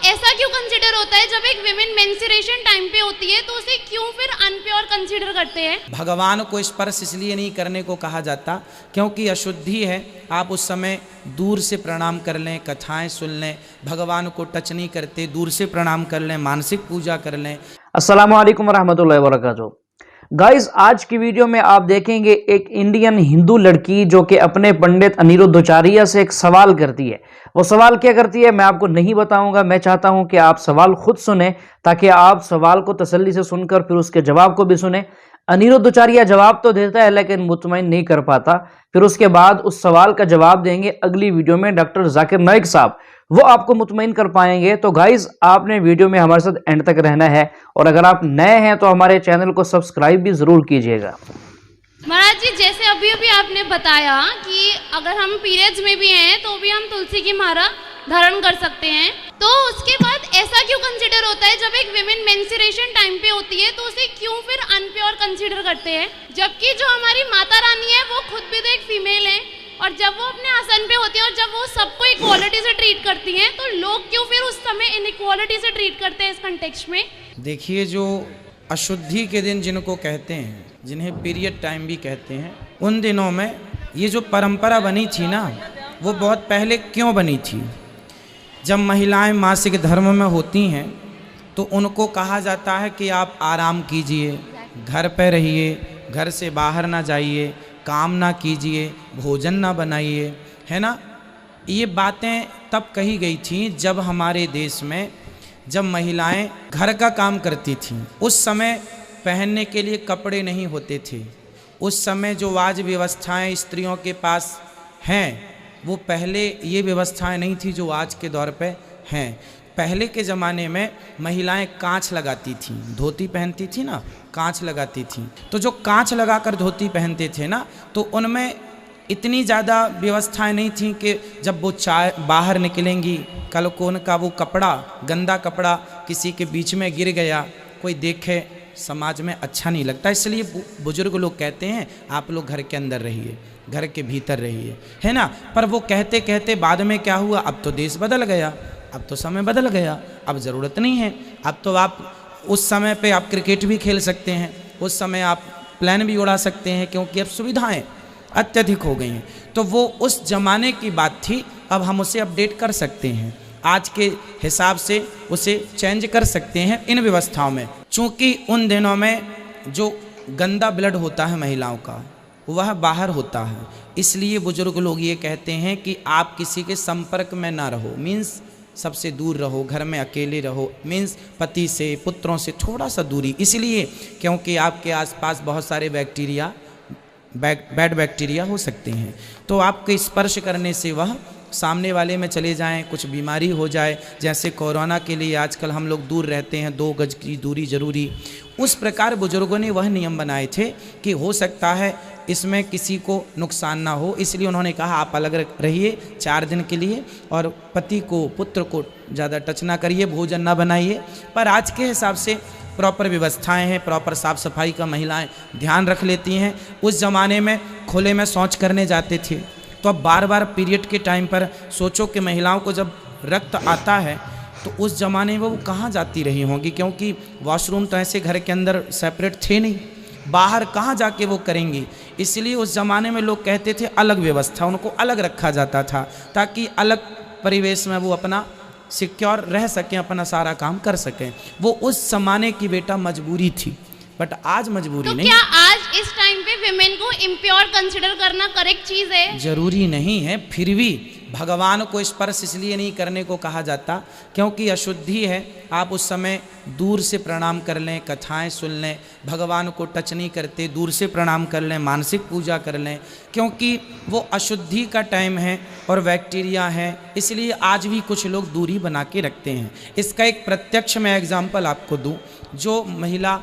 ऐसा क्यों कंसीडर होता है जब एक विमेन मेंस्ट्रुएशन टाइम पे होती है तो उसे क्यों फिर अनप्योर कंसीडर करते हैं? भगवान को स्पर्श इसलिए नहीं करने को कहा जाता क्योंकि अशुद्धि है। आप उस समय दूर से प्रणाम कर लें, कथाएं सुन लें, भगवान को टच नहीं करते, दूर से प्रणाम कर लें, मानसिक पूजा कर लें। अस्सलामु अलैकुम रहमतुल्लाहि व बरकातुहू। गाइस, आज की वीडियो में आप देखेंगे एक इंडियन हिंदू लड़की जो कि अपने पंडित अनिरुद्धाचार्य से एक सवाल करती है। वो सवाल क्या करती है मैं आपको नहीं बताऊंगा। मैं चाहता हूं कि आप सवाल खुद सुने ताकि आप सवाल को तसल्ली से सुनकर फिर उसके जवाब को भी सुने। अनिरुद्धाचार्य जवाब तो देता है लेकिन मुतमईन नहीं कर पाता। फिर उसके बाद उस सवाल का जवाब देंगे अगली वीडियो में डॉक्टर जाकिर नाइक साहब, वो आपको मुतमईन कर पाएंगे। तो गाइज, आपने वीडियो में हमारे साथ एंड तक रहना है और अगर आप नए हैं तो हमारे चैनल को सब्सक्राइब भी जरूर कीजिएगा। महाराज जी, जैसे अभी अभी आपने बताया कि अगर हम पीरियड्स में भी हैं तो भी हम तुलसी की माला धारण कर सकते हैं, तो उसके बाद ऐसा क्यों कंसीडर होता है जब एक विमेन मेंस्ट्रुएशन टाइम पे होती है तो उसे क्यों फिर अनप्योर कंसीडर करते हैं? जबकि जो हमारी माता रानी है वो खुद भी तो एक फीमेल है और जब वो अपने आसन पे होती है और जब वो सबको इक्वालिटी से ट्रीट करती हैं तो लोग क्यों फिर उस समय इनइक्वालिटी से ट्रीट करते हैं इस कंटेक्स्ट में? देखिए, जो अशुद्धि के दिन जिनको कहते हैं, जिन्हें पीरियड टाइम भी कहते हैं, उन दिनों में ये जो परंपरा बनी थी ना, वो बहुत पहले क्यों बनी थी। जब महिलाएं मासिक धर्म में होती हैं तो उनको कहा जाता है कि आप आराम कीजिए, घर पे रहिए, घर से बाहर ना जाइए, काम ना कीजिए, भोजन ना बनाइए, है ना। ये बातें तब कही गई थी जब हमारे देश में जब महिलाएं घर का काम करती थीं। उस समय पहनने के लिए कपड़े नहीं होते थे। उस समय जो आज व्यवस्थाएं स्त्रियों के पास हैं वो पहले ये व्यवस्थाएं नहीं थी जो आज के दौर पे हैं। पहले के ज़माने में महिलाएं कांच लगाती थीं, धोती पहनती थी ना, कांच लगाती थीं। तो जो कांच लगाकर धोती पहनते थे ना, तो उनमें इतनी ज़्यादा व्यवस्थाएं नहीं थी कि जब वो बाहर निकलेंगी, कल को उनका वो कपड़ा, गंदा कपड़ा किसी के बीच में गिर गया, कोई देखे, समाज में अच्छा नहीं लगता। इसलिए बुजुर्ग लोग कहते हैं आप लोग घर के अंदर रहिए, घर के भीतर रहिए, है ना। पर वो कहते कहते बाद में क्या हुआ, अब तो देश बदल गया, अब तो समय बदल गया, अब ज़रूरत नहीं है। अब तो आप उस समय पे आप क्रिकेट भी खेल सकते हैं, उस समय आप प्लेन भी उड़ा सकते हैं क्योंकि अब सुविधाएं अत्यधिक हो गई हैं। तो वो उस ज़माने की बात थी, अब हम उसे अपडेट कर सकते हैं, आज के हिसाब से उसे चेंज कर सकते हैं इन व्यवस्थाओं में। चूँकि उन दिनों में जो गंदा ब्लड होता है महिलाओं का वह बाहर होता है, इसलिए बुजुर्ग लोग ये कहते हैं कि आप किसी के संपर्क में ना रहो, मीन्स सबसे दूर रहो, घर में अकेले रहो, मीन्स पति से, पुत्रों से थोड़ा सा दूरी। इसलिए क्योंकि आपके आसपास बहुत सारे बैक्टीरिया, बैड बैक्टीरिया हो सकते हैं, तो आपके स्पर्श करने से वह सामने वाले में चले जाएं, कुछ बीमारी हो जाए। जैसे कोरोना के लिए आजकल हम लोग दूर रहते हैं, 2 गज की दूरी जरूरी, उस प्रकार बुजुर्गों ने वह नियम बनाए थे कि हो सकता है इसमें किसी को नुकसान ना हो, इसलिए उन्होंने कहा आप अलग रहिए 4 दिन के लिए और पति को, पुत्र को ज़्यादा टच ना करिए, भोजन ना बनाइए। पर आज के हिसाब से प्रॉपर व्यवस्थाएं हैं, प्रॉपर साफ़ सफाई का महिलाएं ध्यान रख लेती हैं। उस ज़माने में खुले में शौच करने जाते थे, तो अब बार बार पीरियड के टाइम पर सोचो कि महिलाओं को जब रक्त आता है तो उस ज़माने में वो कहाँ जाती रही होंगी, क्योंकि वॉशरूम तो ऐसे घर के अंदर सेपरेट थे नहीं, बाहर कहाँ जाके वो करेंगी। इसलिए उस ज़माने में लोग कहते थे अलग व्यवस्था, उनको अलग रखा जाता था ताकि अलग परिवेश में वो अपना सिक्योर रह सकें, अपना सारा काम कर सकें। वो उस ज़माने की बेटा मजबूरी थी, बट आज मजबूरी तो नहीं। क्या आज इस टाइम पे विमेन को इम्प्योर कंसीडर करना करेक्ट चीज़ है? जरूरी नहीं है, फिर भी भगवान को स्पर्श इसलिए नहीं करने को कहा जाता क्योंकि अशुद्धि है। आप उस समय दूर से प्रणाम कर लें, कथाएं सुन लें, भगवान को टच नहीं करते, दूर से प्रणाम कर लें, मानसिक पूजा कर लें, क्योंकि वो अशुद्धि का टाइम है और बैक्टीरिया है, इसलिए आज भी कुछ लोग दूरी बना के रखते हैं। इसका एक प्रत्यक्ष मैं एग्जाम्पल आपको दूँ। जो महिला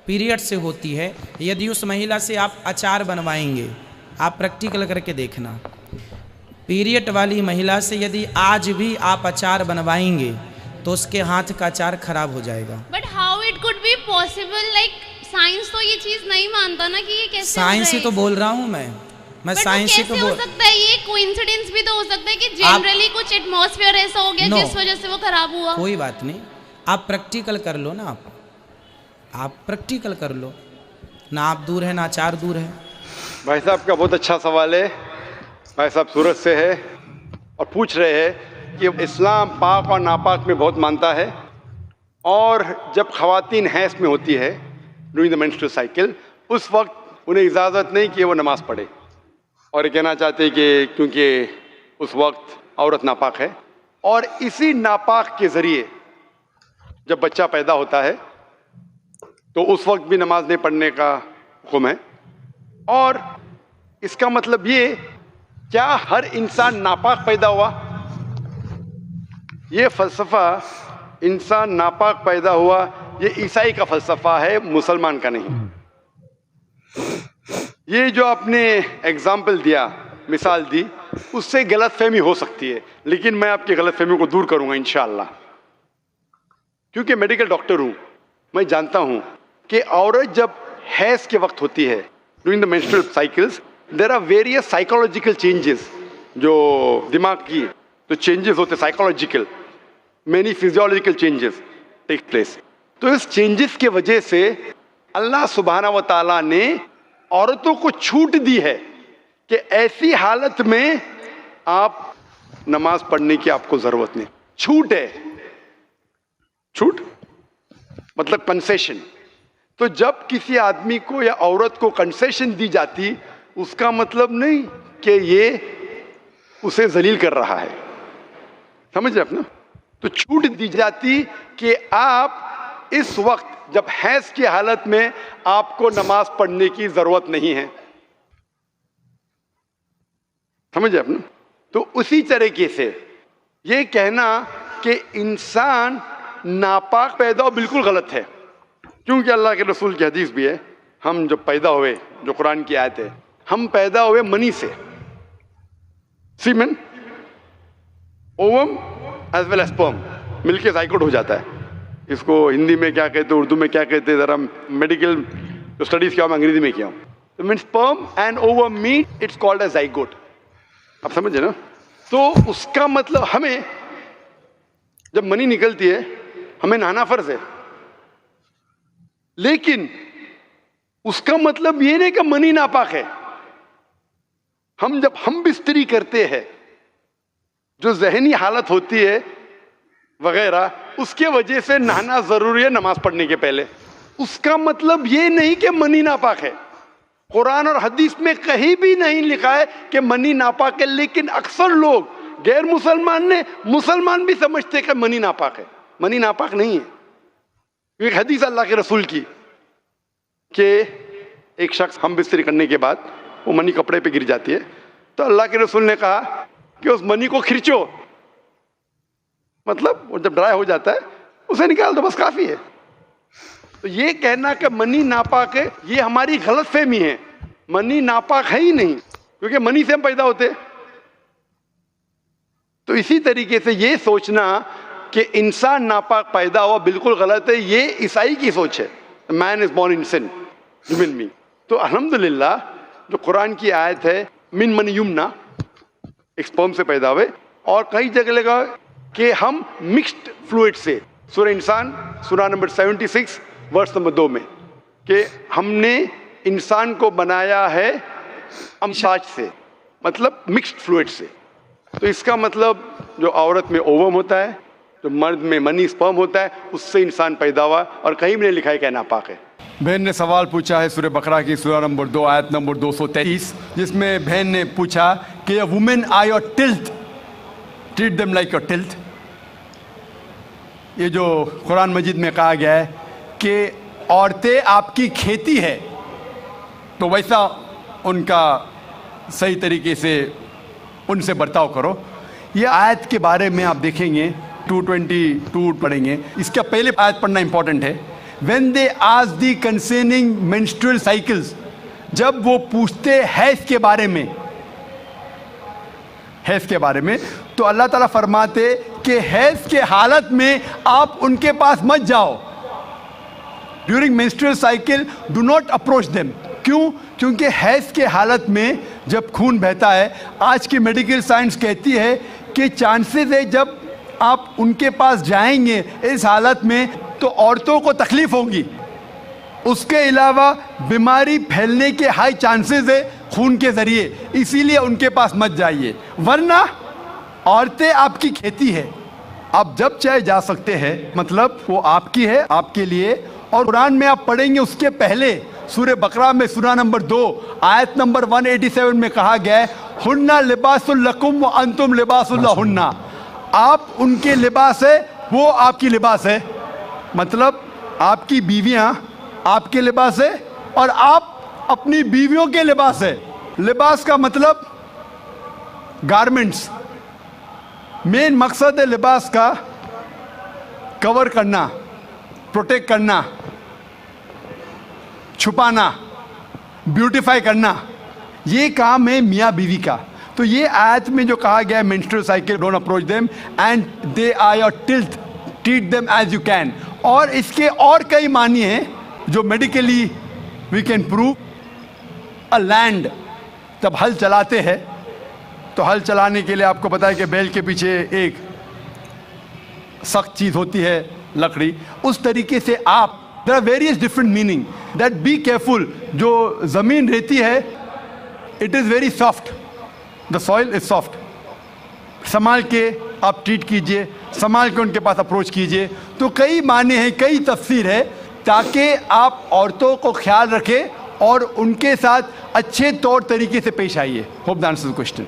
पीरियड से होती है, यदि उस महिला से आप अचार बनवाएंगे, आप प्रैक्टिकल करके देखना, पीरियड वाली महिला से यदि आज भी आप अचार बनवाएंगे तो उसके हाथ का अचार खराब हो जाएगा। But how it could be possible, like science तो ये चीज नहीं मानता ना कि ये कैसे। साइंस ही तो बोल रहा हूँ मैं, मैं बट साइंसिक कैसे हो सकता है? ये कोइंसिडेंस भी तो हो सकता है कि जनरली कुछ एटमॉस्फेयर ऐसा हो गया No. जिस वजह से वो खराब हुआ। कोई बात नहीं, आप प्रैक्टिकल कर लो ना, आप प्रैक्टिकल कर लो ना, आप दूर है ना चार दूर है। भाई साहब का बहुत अच्छा सवाल है। भाई साहब सूरत से है और पूछ रहे हैं कि इस्लाम पाक और नापाक में बहुत मानता है, और जब ख़वातीन हैज़ में होती है ड्यूरिंग द मेंस्ट्रुअल साइकिल, उस वक्त उन्हें इजाज़त नहीं कि वो नमाज़ पढ़े, और ये कहना चाहते हैं कि क्योंकि उस वक्त औरत नापाक है, और इसी नापाक के ज़रिए जब बच्चा पैदा होता है तो उस वक्त भी नमाज नहीं पढ़ने का हुक्म है। और इसका मतलब ये, क्या हर इंसान नापाक पैदा हुआ? ये फ़लसफ़ा इंसान नापाक पैदा हुआ, ये ईसाई का फ़लसफ़ा है, मुसलमान का नहीं। ये जो आपने एग्जाम्पल दिया, मिसाल दी, उससे गलतफहमी हो सकती है, लेकिन मैं आपकी गलतफहमी को दूर करूंगा इंशाअल्लाह। क्योंकि मेडिकल डॉक्टर हूं, मैं जानता हूं कि औरत जब हैज़ के वक्त होती है during the menstrual cycles, there are various psychological changes, जो दिमाग की तो चेंजेस होते psychological, many physiological changes take place. तो इस चेंजेस के वजह से अल्लाह सुब्हानहू व तआला ने औरतों को छूट दी है कि ऐसी हालत में आप नमाज पढ़ने की आपको जरूरत नहीं। छूट है, छूट मतलब कंसेशन। तो जब किसी आदमी को या औरत को कंसेशन दी जाती, उसका मतलब नहीं कि ये उसे जलील कर रहा है, समझ रहे अपना। तो छूट दी जाती कि आप इस वक्त जब हैज़ की हालत में आपको नमाज पढ़ने की जरूरत नहीं है, समझ रहे अपना। तो उसी तरीके से ये कहना कि इंसान नापाक पैदा हो बिल्कुल गलत है, क्योंकि अल्लाह के रसूल की हदीस भी है, हम जब पैदा हुए, जो कुरान की आयत है, हम पैदा हुए मनी से, semen, ovum as well as sperm, मिलके जाइगोट हो जाता है। इसको हिंदी में क्या कहते हैं, उर्दू में क्या कहते हैं, जरा मेडिकल जो स्टडीज किया मैं अंग्रेजी में किया हूँ। तो mean sperm and ovum meet, it's called as zygote. आप समझे ना। तो उसका मतलब हमें जब मनी निकलती है हमें नहाना फर्ज है, लेकिन उसका मतलब ये नहीं कि मनी नापाक है। हम जब हम बिस्तरी करते हैं, जो जहनी हालत होती है वगैरह, उसके वजह से नहाना जरूरी है नमाज पढ़ने के पहले। उसका मतलब ये नहीं कि मनी नापाक है। कुरान और हदीस में कहीं भी नहीं लिखा है कि मनी नापाक है, लेकिन अक्सर लोग गैर मुसलमान भी समझते कि मनी नापाक है। मनी नापाक नहीं है। एक हदीस अल्लाह के रसूल की कि एक शख्स हम बिस्तरी करने के बाद वो मनी कपड़े पे गिर जाती है, तो अल्लाह के रसूल ने कहा कि उस मनी को खींचो, मतलब वो जब ड्राई हो जाता है उसे निकाल दो, बस काफी है। तो ये कहना कि मनी नापाक है, ये हमारी गलतफहमी है। मनी नापाक है ही नहीं, क्योंकि मनी से हम पैदा होते हैं। तो इसी तरीके से ये सोचना कि इंसान नापाक पैदा हुआ बिल्कुल गलत है, ये ईसाई की सोच है। Man is born in sin, human being. तो अल्हम्दुलिल्लाह जो कुरान की आयत है, मिन मन युमना, एक स्पर्म से पैदा हुए, और कई जगह लगा कि हम मिक्स्ड फ्लूइड से, सूरह इंसान सूरह नंबर 76 वर्स नंबर 2 में, कि हमने इंसान को बनाया है अमशाज से, मतलब मिक्स्ड फ्लूइड से। तो इसका मतलब जो औरत में ओवम होता है, जो मर्द में मनी स्पर्म होता है, उससे इंसान पैदा हुआ, और कहीं भी नहीं लिखा है कि नापाक है। बहन ने सवाल पूछा है सूरह बकरा की सूरह नंबर 2 आयत नंबर 223, जिसमें बहन ने पूछा कि a women are your tilth, treat them like your tilth. ये जो कुरान मजीद में कहा गया है कि औरतें आपकी खेती है, तो वैसा उनका सही तरीके से उनसे बर्ताव करो। ये आयत के बारे में आप देखेंगे 222 पढ़ेंगे, इसका पहले आयत पढ़ना इंपॉर्टेंट है। When they ask the concerning menstrual cycles, जब वो पूछते हैज़ के बारे में, हैज़ के बारे में, तो अल्लाह ताला फरमाते कि हैज़ के हालत में आप उनके पास मत जाओ। During menstrual cycle do not approach them. क्यों? क्योंकि हैज़ के हालत में जब खून बहता है, आज की मेडिकल साइंस कहती है कि चांसेस है जब आप उनके पास जाएंगे इस हालत में तो औरतों को तकलीफ होगी। उसके अलावा बीमारी फैलने के हाई चांसेस है खून के जरिए, इसीलिए उनके पास मत जाइए। वरना औरतें आपकी खेती है, आप जब चाहे जा सकते हैं, मतलब वो आपकी है, आपके लिए। और कुरान में आप पढ़ेंगे उसके पहले सूरह बकरा में सूरह नंबर 2 आयत नंबर 187 में कहा गया है, हुन्ना लिबासुल लकुम व अंतुम लिबासुल लहुन्ना। आप उनके लिबास है, वो आपकी लिबास है। मतलब आपकी बीवियां आपके लिबास है और आप अपनी बीवियों के लिबास है। लिबास का मतलब गारमेंट्स। मेन मकसद है लिबास का कवर करना, प्रोटेक्ट करना, छुपाना, ब्यूटीफाई करना, ये काम है मियाँ बीवी का। तो ये आयत में जो कहा गया है, menstrual cycle, don't approach them and they are your tilth, treat them as you can. और इसके और कई मानी हैं जो medically we can prove. A land, जब हल चलाते हैं तो हल चलाने के लिए आपको पता है कि बैल के पीछे एक सख्त चीज़ होती है, लकड़ी। उस तरीके से आप, there are various different meaning that be careful. जो ज़मीन रहती है, it is very soft, the soil is soft. संभाल के आप ट्रीट कीजिए, संभाल के उनके पास अप्रोच कीजिए। तो कई माने हैं, कई तफसीर है, ताकि आप औरतों को ख्याल रखें और उनके साथ अच्छे तौर तरीके से पेश आइए। Hope that answers the question.